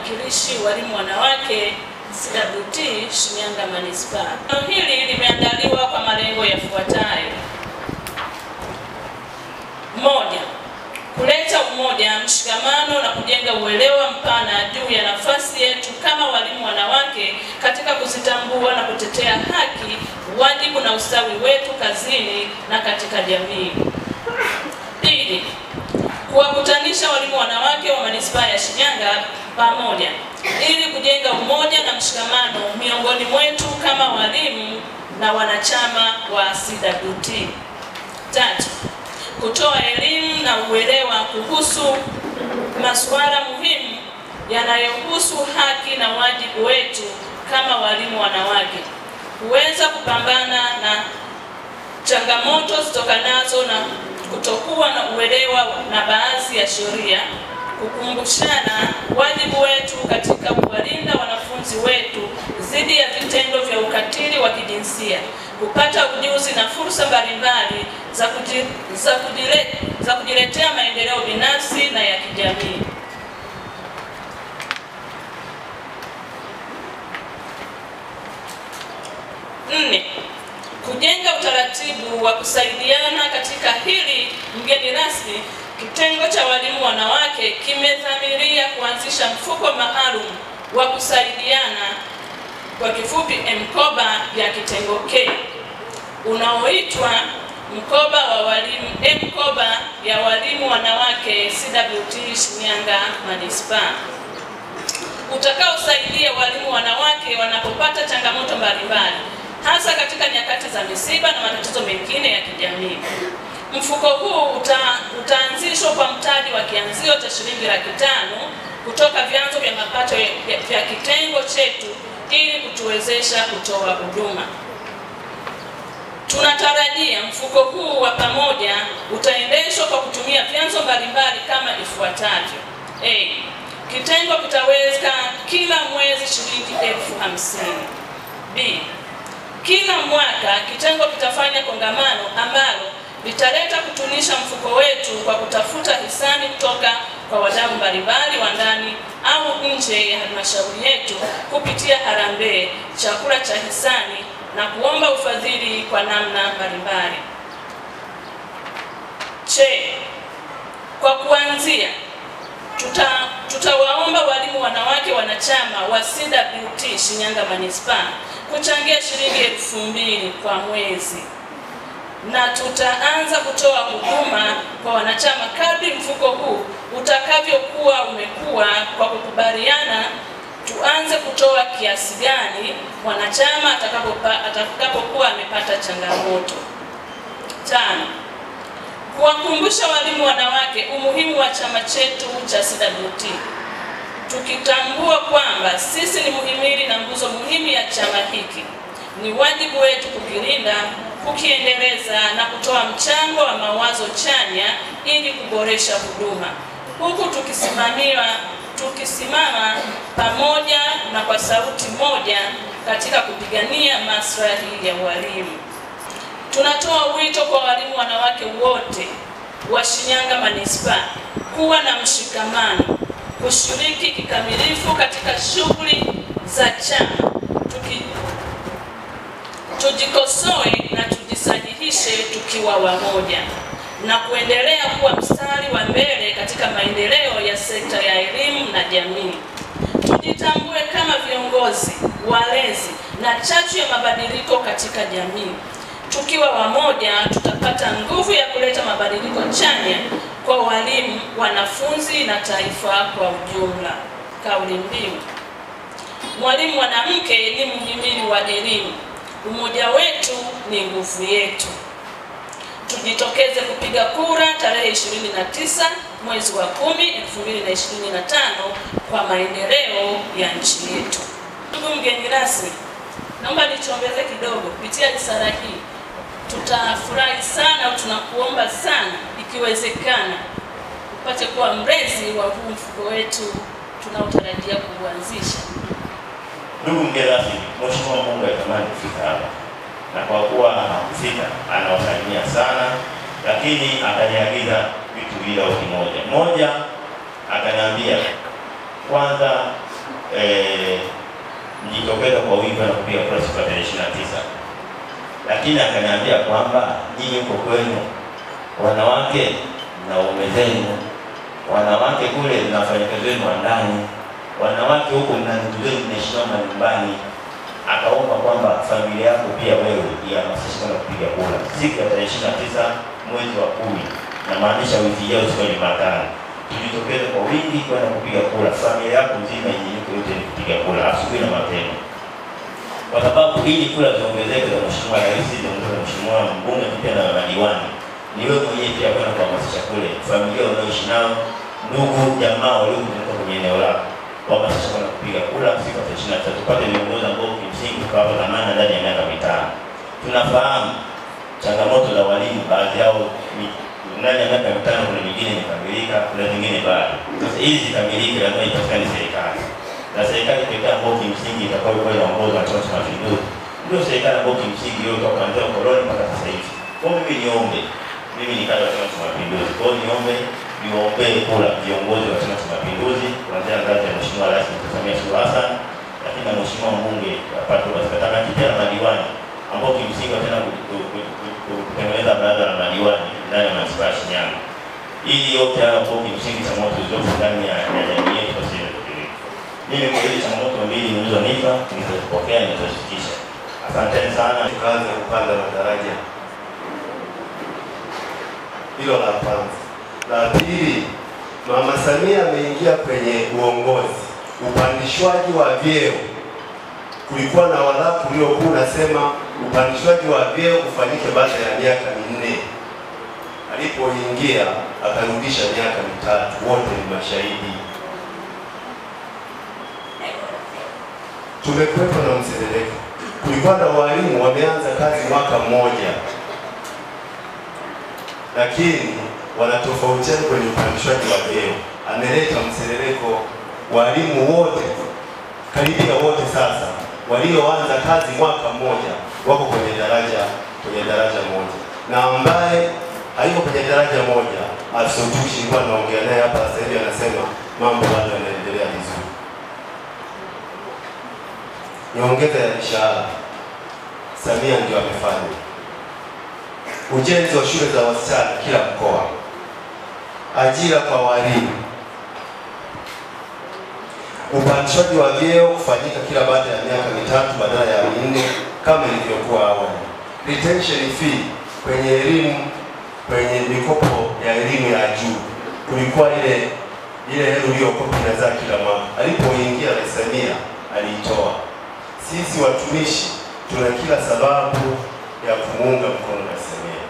mwakilishi walimu wanawake CWT Shinyanga Manispaa. Hili limeandaliwa kwa malengo yafuatayo: moja, kuleta umoja, mshikamano na kujenga uelewa mpana juu ya nafasi yetu kama walimu wanawake katika kuzitambua na kutetea haki, wajibu na ustawi wetu kazini na katika jamii. Pili, kuwakutanisha walimu wanawake wa Manispaa ya Shinyanga pamoja ili kujenga umoja na mshikamano miongoni mwetu kama walimu na wanachama wa CWT. Tatu, kutoa elimu na uelewa kuhusu masuala muhimu yanayohusu haki na wajibu wetu kama walimu wanawake, kuweza kupambana na changamoto zitokanazo na kutokuwa na uelewa na baadhi ya sheria, kukumbushana wajibu wetu katika kuwalinda wanafunzi wetu dhidi ya vitendo vya ukatili wa kijinsia, kupata ujuzi na fursa mbalimbali za kujiletea maendeleo binafsi na ya kijamii. Nne, kujenga utaratibu wa kusaidiana. Katika hili, mgeni rasmi, kitengo cha walimu wanawake kimedhamiria kuanzisha mfuko maalum wa kusaidiana, kwa kifupi mkoba ya kitengo K, unaoitwa mkoba wa walimu, mkoba ya walimu wanawake CWT Shinyanga Manispaa, utakaosaidia walimu wanawake wanapopata changamoto mbalimbali, hasa katika nyakati za misiba na matatizo mengine ya kijamii. Mfuko huu utaanzishwa kwa mtaji wa kianzio cha shilingi $500,000 kutoka vyanzo vya mapato vya kitengo chetu ili kutuwezesha kutoa huduma. Tunatarajia mfuko huu wa pamoja utaendeshwa kwa kutumia vyanzo mbalimbali kama ifuatavyo: A, kitengo kitaweka kila mwezi shilingi $50,000. B, kila mwaka kitengo kitafanya kongamano ambalo litaleta kutunisha mfuko wetu kwa kutafuta hisani kutoka kwa wadau mbalimbali wa ndani au nje ya halmashauri yetu kupitia harambee, chakula cha hisani na kuomba ufadhili kwa namna mbalimbali. Che, kwa kuanzia tutawaomba walimu wanawake wanachama wa CWT Shinyanga Manispaa kuchangia shilingi $2,000 kwa mwezi, na tutaanza kutoa huduma kwa wanachama kadri mfuko huu utakavyokuwa umekuwa, kwa kukubaliana tuanze kutoa kiasi gani mwanachama atakapokuwa amepata changamoto. Tano, kuwakumbusha walimu wanawake umuhimu wa chama chetu cha CWT, tukitambua kwamba sisi ni muhimili na nguzo muhimu ya chama hiki. Ni wajibu wetu kukilinda, kukiendeleza na kutoa mchango wa mawazo chanya ili kuboresha huduma, huku tukisimama pamoja na kwa sauti moja katika kupigania maslahi ya walimu. Tunatoa wito kwa walimu wanawake wote wa Shinyanga Manispaa kuwa na mshikamano, kushiriki kikamilifu katika shughuli za chama, tujikosoe na tujisahihishe tukiwa wamoja, na kuendelea kuwa mstari wa mbele katika maendeleo ya sekta ya elimu na jamii. Tujitambue kama viongozi, walezi na chachu ya mabadiliko katika jamii. Tukiwa wamoja, tutapata nguvu ya kuleta mabadiliko chanya kwa walimu, wanafunzi na taifa kwa ujumla. Kauli mbiu: mwalimu mwanamke ni muhimili wa elimu, umoja wetu ni nguvu yetu. Tujitokeze kupiga kura tarehe 29 mwezi wa 10, 2025 kwa maendeleo ya nchi yetu. Ndugu mgeni rasmi, naomba nichombeze kidogo kupitia risala hii. Tutafurahi sana, tunakuomba sana, ikiwezekana upate kuwa mlezi wa huu mfuko wetu tunaotarajia kuanzisha. Ndugu mgeni rasmi, Mheshimiwa Mungu atamani kufika hapa, na kwa kuwa hakufika anawasalimia sana, lakini akaniagiza vitu vile kimoja. Moja, akaniambia kwanza mjitokeza kwa wingi na kupiga kura siku ya 29. Lakini akaniambia kwamba nyinyi mko kwenu wanawake na waume zenu, wanawake kule na wafanyakazi wenu wa ndani, wanawake huko mna ndugu zenu mnaishi nyumbani. Akaomba kwamba familia yako pia wewe ihamasishe kwenda kupiga kura siku ya 29 mwezi wa 10, na maanisha wiki ijayo siku ya Jumatano. Tujitokeze kwa wingi kwenda kupiga kura, familia yako nzima inyanyuke yote kupiga kura asubuhi na mapema, kwa sababu ili kura ziongezeke za mheshimiwa rais, za mheshimiwa mbunge pia na madiwani, ni wewe mwenyewe pia kwenda kuhamasisha kule familia unaoishi nao, ndugu jamaa waliokuzunguka kwenye eneo lako, kuhamasisha kwenda kupiga kura siku ya 29, tupate viongozi ambao kimsingi kwa zamani ndani ya miaka 5. Tunafahamu changamoto za walimu, baadhi yao ndani ya miaka 5 kuna nyingine imekamilika, kuna nyingine bado. Sasa hizi zikamilike lazima ipatikane serikali. Na serikali pekee ambayo kimsingi itakayokuwa inaongozwa na Chama cha Mapinduzi ndio serikali ambayo kimsingi hiyo toka kuanzia ukoloni mpaka sasa hivi. Kwa mimi niombe, mimi ni kama Chama cha Mapinduzi, kwa niombe kura viongozi wa Chama cha Mapinduzi kuanzia ngazi ya Mheshimiwa Rais Samia Suluhu Hassan, lakini na Mheshimiwa mbunge apate kupatikana pia na madiwani ambao kimsingi tena kutengeneza baraza la madiwani ndani ya manispaa ya Shinyanga. Hii yote hapo kwa kimsingi changamoto zilizo ndani ya jamii yetu kwa sasa. Mimi kwa hizo changamoto mbili nilizonipa nitazipokea, nitazifikisha. Asanteni sana. Tukaanza kupanda madaraja. Hilo la kwanza. La pili, Mama Samia ameingia kwenye uongozi, upandishwaji wa vyeo. Kulikuwa na walaku uliokuwa unasema upandishwaji wa vyeo ufanyike baada ya miaka 4. Alipoingia akarudisha miaka 3, wote ni mashahidi. Tumekuwepo na mseleleko. Kulikuwa na walimu wameanza kazi mwaka mmoja, lakini wanatofautiana kwenye upandishwaji wa vyeo. Ameleta mseleleko, walimu wote karibia wote sasa walioanza kazi mwaka mmoja wako kwenye daraja moja, na ambaye haiko kwenye daraja moja afisa utumishi nilikuwa naongea naye hapa sasa hivi anasema mambo bado yanaendelea vizuri. Nyongeza ya mishahara Samia ndio amefanya. Ujenzi wa shule za wasichana kila mkoa, ajira kwa walimu, upandishwaji wa vyeo kufanyika kila baada ya miaka 3 badala ya 4 kama ilivyokuwa awali. Retention fee kwenye elimu, kwenye mikopo ya elimu ya juu, kulikuwa ile hela iliyokopa inazaa kila mwaka. Alipoingia Rais Samia aliitoa. Sisi watumishi tuna kila sababu ya kumuunga mkono Rais Samia.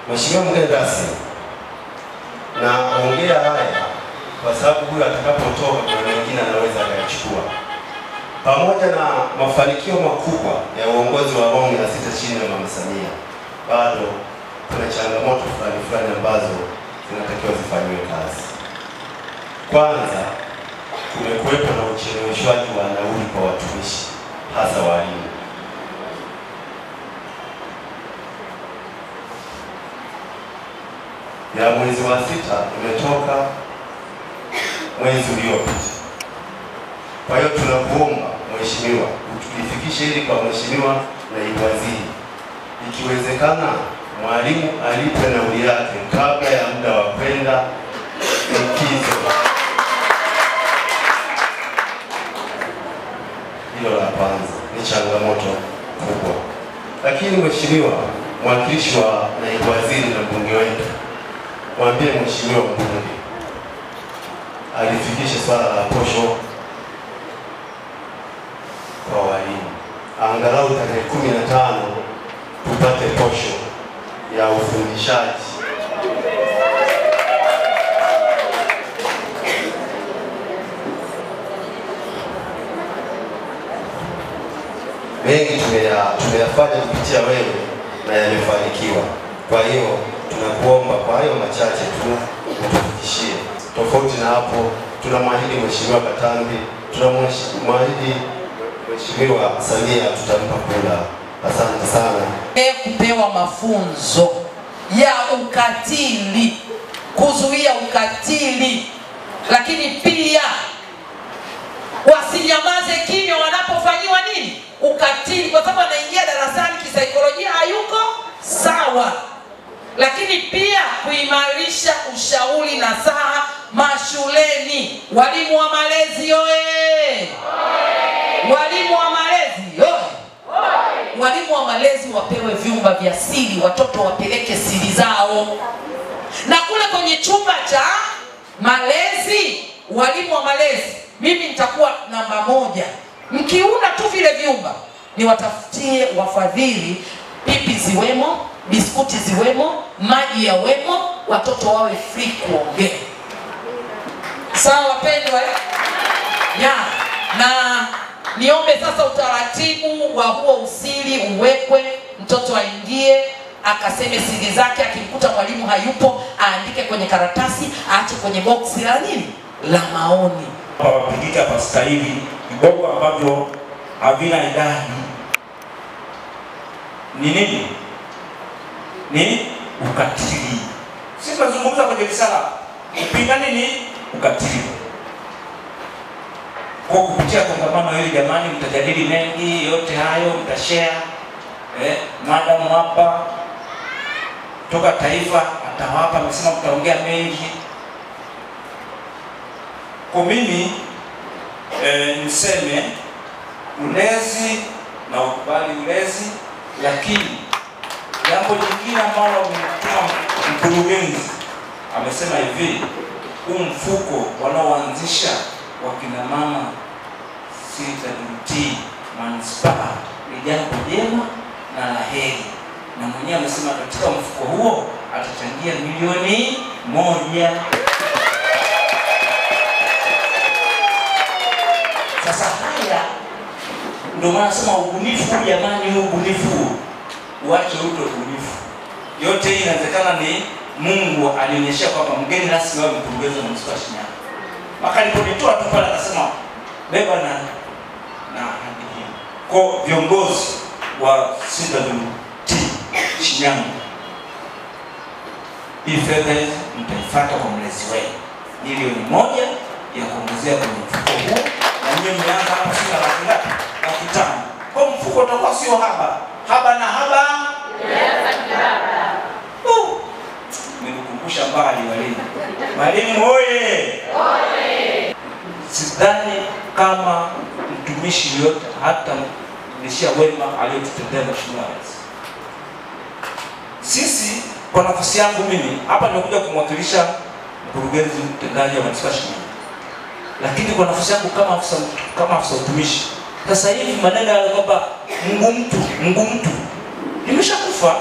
Mheshimiwa mgeni rasmi, na ongea haya kwa sababu huyu atakapotoka kwa wengine anaweza akachukua. Pamoja na mafanikio makubwa ya uongozi wa awamu ya 6 chini ya Mama Samia, bado kuna changamoto fulani ambazo zinatakiwa zifanywe kazi. Kwanza, kumekuwepo na ucheleweshwaji wa nauli kwa watumishi, hasa walimu. Ya mwezi wa 6 umetoka mwezi uliopita. Kwa hiyo tunakuomba Mheshimiwa, utulifikishe hili kwa Mheshimiwa Naibu Waziri. Ikiwezekana mwalimu alipe nauli yake kabla ya muda wa kwenda likizo. Hilo la kwanza ni changamoto kubwa. Lakini Mheshimiwa mwakilishi wa Naibu Waziri na mbunge wetu, mwambie Mheshimiwa mbunge alifikishe swala la posho kwa walimu. Angalau tarehe 15 tupate posho ya ufundishaji. Mengi tumeyafanya kupitia wewe na yamefanikiwa. Kwa hiyo tunakuomba kwa hayo machache tu utufikishie. Tofauti na hapo, tunamwahidi Mheshimiwa Katambi, tunamwahidi Mheshimiwa Samia tutampa kura. Asante sana. Kupewa mafunzo ya ukatili kuzuia ukatili, lakini pia wasinyamaze kimya wanapofanyiwa nini? Ukatili, kwa sababu anaingia darasani kisaikolojia hayuko sawa. Lakini pia kuimarisha ushauri na saha mashuleni. Walimu wa malezi oye! Walimu wa malezi oye! Walimu wa malezi wapewe vyumba vya siri, watoto wapeleke siri zao. Na kule kwenye chumba cha malezi, walimu wa malezi, mimi nitakuwa namba 1. Mkiunda tu vile vyumba, niwatafutie wafadhili, pipi ziwemo, biskuti ziwemo, maji yawemo, watoto wawe free kuongea. Sawa wapendwa? Ya, na niombe sasa utaratibu wa huo usiri uwekwe, mtoto aingie akaseme siri zake, akimkuta mwalimu hayupo aandike kwenye karatasi, aache kwenye boksi la nini? La maoni. Wapigika pastahili vibogo ambavyo havina idadi ni nini? Ni ukatili. Sisi tunazungumza kwenye risala upingane ni ukatili. Kwa kupitia kongamano hili jamani, mtajadili mengi, yote hayo mtashare. Madam hapa toka taifa atawapa, amesema mtaongea mengi. Kwa mimi niseme ulezi na ukubali ulezi, lakini jambo jingine ambalo mtuma mkurugenzi amesema hivi, huu mfuko wanaoanzisha wakina mama CWT manispaa ni jambo jema na laheri, na mwenyewe amesema katika mfuko huo atachangia milioni 1. Sasa haya ndio maana nasema ubunifu jamani, ubunifu uache uto ubunifu. Yote hii inawezekana ni Mungu alionyesha kwamba mgeni rasmi wa mkurugenzi wa manispaa ya Shinyanga. Maka aliponitoa tu pale akasema beba na hadi hii. Kwa viongozi wa CWT Shinyanga, hii fedha mtaifuata kwa mlezi wenu. Milioni 1 ya kuongezea kwenye mfuko huu, na nyinyi mmeanza hapa sina laki ngapi? Laki 5. Kwa mfuko utakuwa sio haba. Haba na haba Nimekumbusha mbali walimu. Walimu oye! Sidhani kama mtumishi yote hata mlishia wema aliyotutendea Mheshimiwa Rais. Sisi kwa nafasi yangu mimi hapa nimekuja kumwakilisha mkurugenzi mtendaji wa manispaa Shinyanga. Lakini kwa nafasi yangu kama afisa utumishi, sasa hivi maneno ya kwamba Mungu mtu nimeshakufa,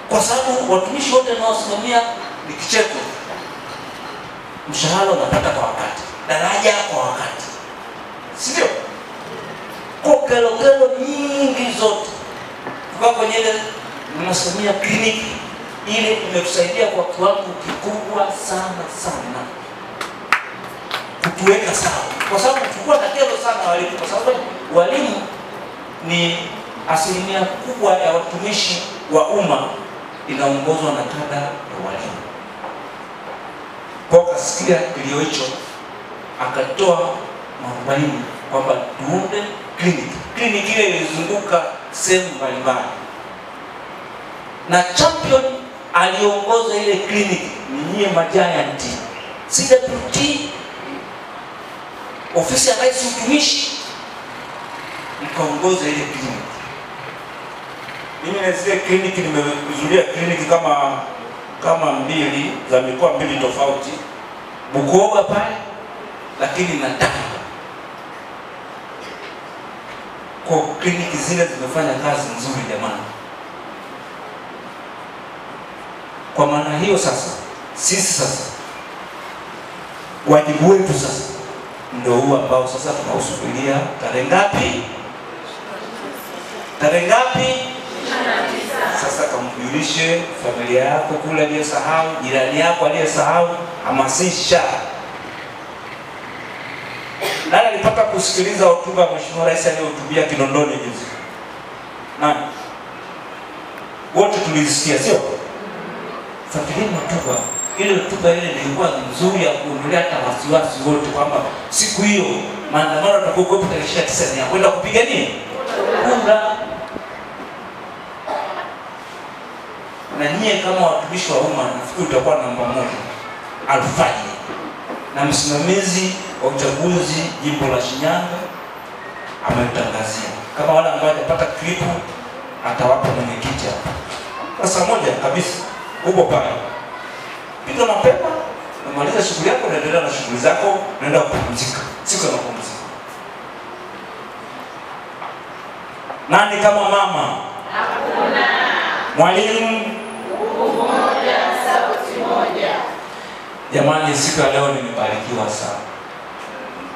kwa sababu watumishi wote wanaosimamia ni kicheko. Mshahara unapata kwa wakati, daraja kwa wakati, sio kwa kelokelo nyingi zote. Kwa kwenye ile mnasimamia kliniki ile imetusaidia kwa kiwango kikubwa sana kutuweka sawa, kwa sababu tulikuwa na kero sana walimu, kwa sababu walimu ni asilimia kubwa ya watumishi wa umma inaongozwa na kada ya walimu. Kwa kasikia kilio hicho, akatoa mwarobaini kwamba tuunde kliniki. Kliniki ile ilizunguka sehemu mbalimbali, na champion aliongoza ile kliniki ni nyie majianti CWT, ofisi ya rais utumishi, mkaongoza ile kliniki. Mimi na zile kliniki nimehudhuria kliniki kama 2 za mikoa 2 tofauti, Bukoba pale, lakini na Tanga. Kwa kliniki zile zimefanya kazi nzuri jamani. Kwa maana hiyo sasa sisi wajibu wetu sasa ndio huu ambao sasa tunausubiria. Tarehe ngapi? Sasa kamjulishe familia yako kule aliyesahau, jirani yako aliyesahau, hamasisha. Nani alipata kusikiliza hotuba ya Mheshimiwa Rais aliyohutubia Kinondoni juzi? Nani? Wote tulisikia, sio? Fuatilia hotuba. Ile hotuba ile ilikuwa nzuri ya kuondolea hata wasiwasi wote kwamba siku hiyo maandamano yatakuwa tarehe 29 ya kwenda kupiga nini? Kura. Na nyie kama watumishi wa umma nafikiri utakuwa namba moja alfajiri. Na msimamizi wa uchaguzi jimbo la Shinyanga ametangazia. Kama wale ambao hajapata klipu atawapa mwenyekiti hapa. Kwa saa moja kabisa upo pale. Pita mapema, unamaliza shughuli yako, unaendelea na shughuli zako, unaenda kupumzika. Siku ya mapumziko. Nani kama mama? Hakuna. Mwalimu? Umoja, sauti moja. Jamani, siku ya leo nimebarikiwa sana.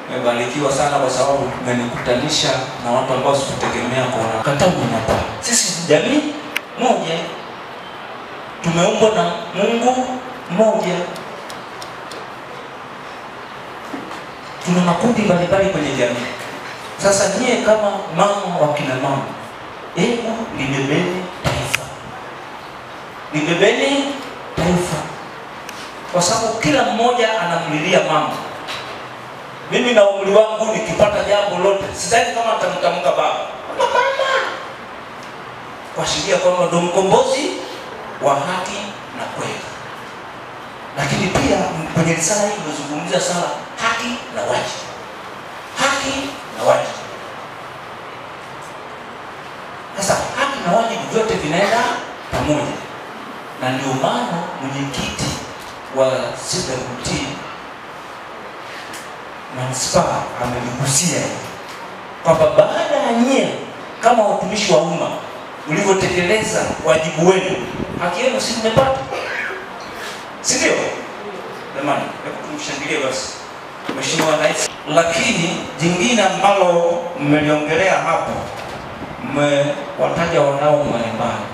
Nimebarikiwa sana kwa sababu tumenikutanisha na watu ambao sikutegemea kuona. Katamu hapa. Sisi jamii moja. Tumeumbwa na Mungu mmoja. Tuna makundi mbalimbali kwenye jamii. Sasa nyie kama mama wa kina mama, hebu libebeni taifa. Libebeni taifa. Kwa sababu kila mmoja anamlilia mama. Mimi na umri wangu nikipata jambo lote, sidhani kama nitamtamka baba. Mama. Kuashiria kwamba ndo mkombozi wa haki na kweli. Lakini pia kwenye risala hii tunazungumzia sana haki na wajibu. Haki na wajibu. Sasa haki na wajibu vyote vinaenda pamoja. Na ndio maana mwenyekiti wa CWT manispaa ameligusia kwamba baada ya nyie kama watumishi wa umma ulivyotekeleza wajibu wenu, haki yenu si mmepata? Si ndio? Jamani, hebu tumshangilie basi Mheshimiwa Rais. Lakini jingine ambalo mmeliongelea hapo, mmewataja wadau mbalimbali.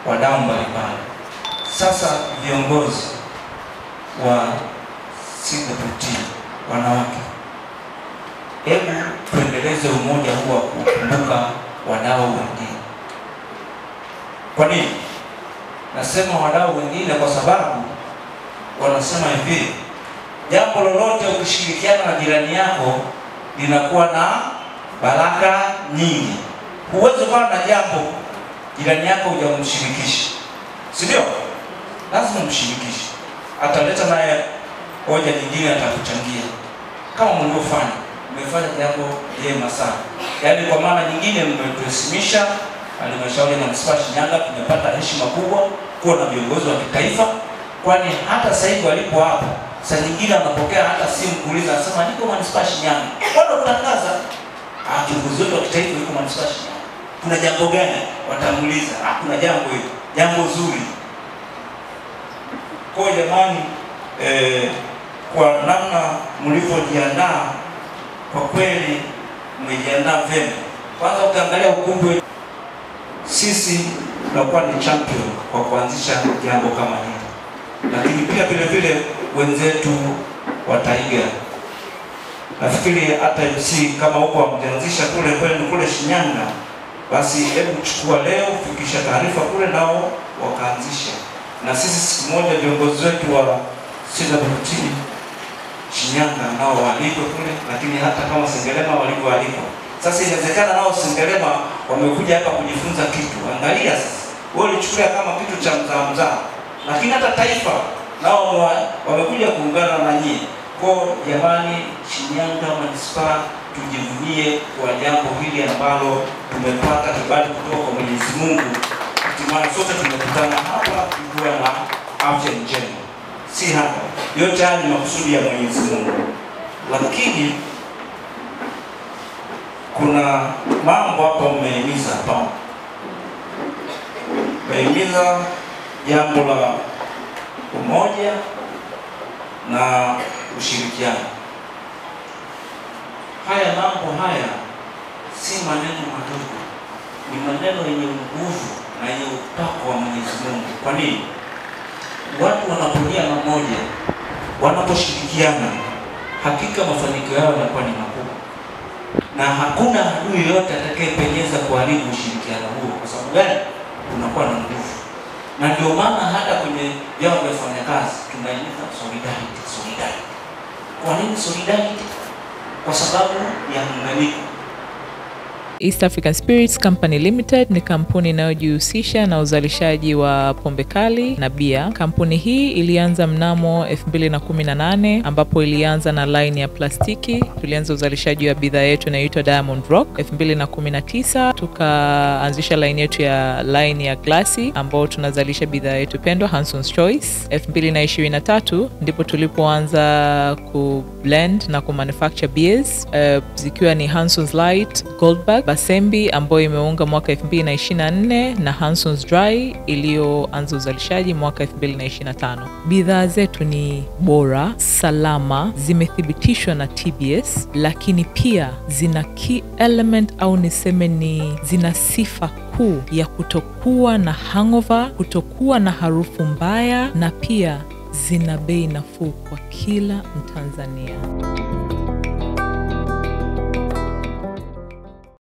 Wadau mbalimbali. Sasa viongozi wa CWT wanawake, hebu tuendeleze umoja huu wa kukumbuka wadau wengine. Kwa nini? Nasema wadau wengine kwa sababu wanasema hivi, jambo lolote ukishirikiana na jirani yako linakuwa na baraka nyingi. Huwezi kuwa na jambo jirani yako hujamshirikisha. Si ndio? Lazima mshirikishe. Ataleta naye hoja nyingine, atakuchangia. Kama mlivyofanya, mmefanya jambo jema sana. Yaani kwa maana nyingine mmetuheshimisha. Halmashauri ya Manispaa Shinyanga tumepata heshima kubwa kuwa na viongozi wa kitaifa, kwani hata sasa hivi walipo hapa, saa nyingine anapokea hata simu kuuliza, anasema niko Manispaa Shinyanga. Wao kutangaza kiongozi wetu wa kitaifa yuko Manispaa Shinyanga. Kuna jambo gani? Watamuuliza. Kuna jambo hilo, jambo zuri. Kwa jamani, kwa namna mlivyojiandaa, kwa kweli mmejiandaa vyema. Kwanza ukiangalia ukumbi, sisi tunakuwa ni champion kwa kuanzisha jambo kama hili. Lakini pia vile vile wenzetu wataiga. Nafikiri hata MC kama huko wameanzisha kule Shinyanga, basi hebu chukua leo fikisha taarifa kule nao wakaanzisha. Na sisi siku moja viongozi wetu wa CWT Shinyanga nao waliko kule, lakini hata kama Sengerema walivyoalikwa. Sasa inawezekana nao Sengerema wamekuja hapa kujifunza kitu. Angalia sasa, wewe ulichukulia kama kitu cha mzaa, lakini hata taifa nao wamekuja kuungana na nyinyi. Kwa jamani, Shinyanga Manispaa tujivunie kwa jambo hili ambalo tumepata kibali kutoka kwa Mwenyezi Mungu. Hatimaye sote tumekutana hapa tukiwa na afya njema. Si hapa. Yote haya ni makusudi ya Mwenyezi Mungu. Lakini kuna mambo hapa mmehimiza hapa. Mmehimiza jambo la umoja na ushirikiano. Haya mambo haya si maneno madogo, ni maneno yenye nguvu na yenye upako wa Mwenyezi Mungu. Kwa nini? Watu wanaponia pamoja, wanaposhirikiana, hakika mafanikio yao yanakuwa ni makubwa. Na hakuna adui yote atakayepenyeza kuharibu ushirikiano huo. Kwa sababu gani? Unakuwa na nguvu. Na ndio maana hata kwenye kwenye vyama vya wafanyakazi tunaita solidarity. Kwa nini solidarity? Kwa sababu ya muunganiko. East African Spirits Company Limited ni kampuni inayojihusisha na uzalishaji wa pombe kali na bia. Kampuni hii ilianza mnamo 2018 ambapo ilianza na line ya plastiki. Tulianza uzalishaji wa bidhaa yetu inayoitwa Diamond Rock. 2019 tukaanzisha line yetu ya line ya glasi ambao tunazalisha bidhaa yetu pendwa Hanson's Choice. 2023 ndipo tulipoanza ku blend na ku manufacture beers zikiwa ni Hanson's Light, Goldberg, Basembi ambayo imeunga mwaka 2024 na Hanson's Dry iliyoanza uzalishaji mwaka 2025. Bidhaa zetu ni bora, salama, zimethibitishwa na TBS, lakini pia zina key element au niseme ni zina sifa kuu ya kutokuwa na hangover, kutokuwa na harufu mbaya, na pia zina bei nafuu kwa kila Mtanzania.